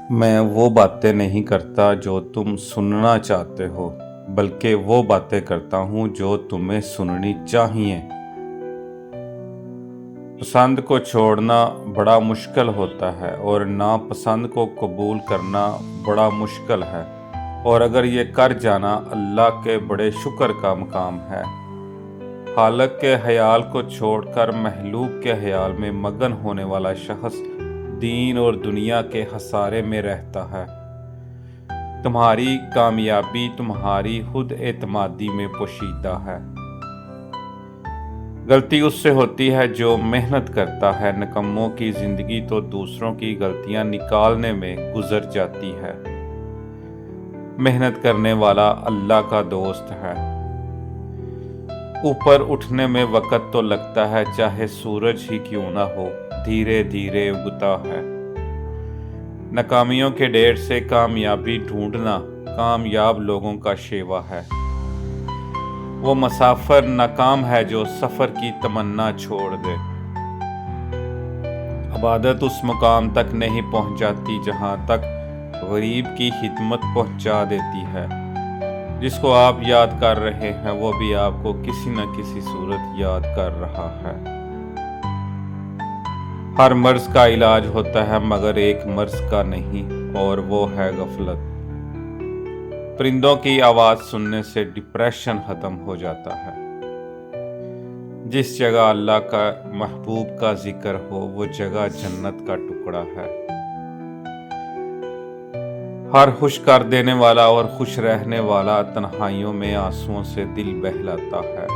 میں وہ باتیں نہیں کرتا جو تم سننا چاہتے ہو، بلکہ وہ باتیں کرتا ہوں جو تمہیں سننی چاہیے۔ پسند کو چھوڑنا بڑا مشکل ہوتا ہے اور ناپسند کو قبول کرنا بڑا مشکل ہے، اور اگر یہ کر جانا اللہ کے بڑے شکر کا مقام ہے۔ خالق کے خیال کو چھوڑ کر مخلوق کے خیال میں مگن ہونے والا شخص دین اور دنیا کے خسارے میں رہتا ہے۔ تمہاری کامیابی تمہاری خود اعتمادی میں پوشیدہ ہے۔ غلطی اس سے ہوتی ہے جو محنت کرتا ہے، نکموں کی زندگی تو دوسروں کی غلطیاں نکالنے میں گزر جاتی ہے۔ محنت کرنے والا اللہ کا دوست ہے۔ اوپر اٹھنے میں وقت تو لگتا ہے، چاہے سورج ہی کیوں نہ ہو، دھیرے دھیرے اگتا ہے۔ ناکامیوں کے ڈھیر سے کامیابی ڈھونڈنا کامیاب لوگوں کا شیوا ہے۔ وہ مسافر ناکام ہے جو سفر کی تمنا چھوڑ دے۔ عبادت اس مقام تک نہیں پہنچ جاتی جہاں تک غریب کی خدمت پہنچا دیتی ہے۔ جس کو آپ یاد کر رہے ہیں وہ بھی آپ کو کسی نہ کسی صورت یاد کر رہا ہے۔ ہر مرض کا علاج ہوتا ہے مگر ایک مرض کا نہیں، اور وہ ہے غفلت۔ پرندوں کی آواز سننے سے ڈپریشن ختم ہو جاتا ہے۔ جس جگہ اللہ کا محبوب کا ذکر ہو وہ جگہ جنت کا ٹکڑا ہے۔ ہر خوش کر دینے والا اور خوش رہنے والا تنہائیوں میں آنسوؤں سے دل بہلاتا ہے۔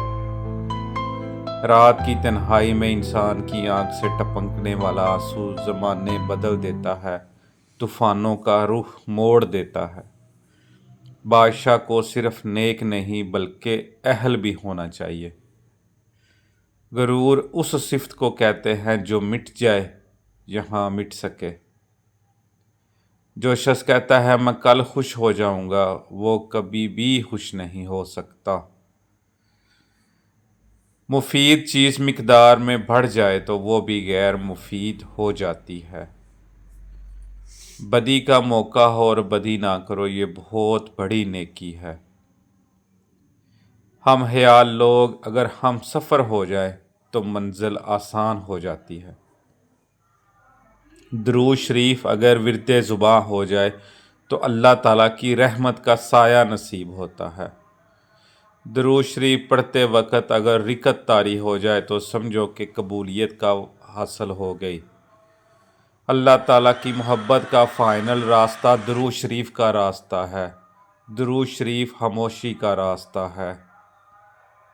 رات کی تنہائی میں انسان کی آنکھ سے ٹپکنے والا آنسو زمانے بدل دیتا ہے، طوفانوں کا رخ موڑ دیتا ہے۔ بادشاہ کو صرف نیک نہیں بلکہ اہل بھی ہونا چاہیے۔ غرور اس صفت کو کہتے ہیں جو مٹ جائے یہاں مٹ سکے۔ جو شخص کہتا ہے میں کل خوش ہو جاؤں گا وہ کبھی بھی خوش نہیں ہو سکتا۔ مفید چیز مقدار میں بڑھ جائے تو وہ بھی غیر مفید ہو جاتی ہے۔ بدی کا موقع ہو اور بدی نہ کرو یہ بہت بڑی نیکی ہے۔ ہم خیال لوگ اگر ہم سفر ہو جائے تو منزل آسان ہو جاتی ہے۔ درود شریف اگر ورد زباں ہو جائے تو اللہ تعالیٰ کی رحمت کا سایہ نصیب ہوتا ہے۔ درود شریف پڑھتے وقت اگر رکعت طاری ہو جائے تو سمجھو کہ قبولیت کا حاصل ہو گئی۔ اللہ تعالیٰ کی محبت کا فائنل راستہ درود شریف کا راستہ ہے۔ درود شریف خاموشی کا راستہ ہے۔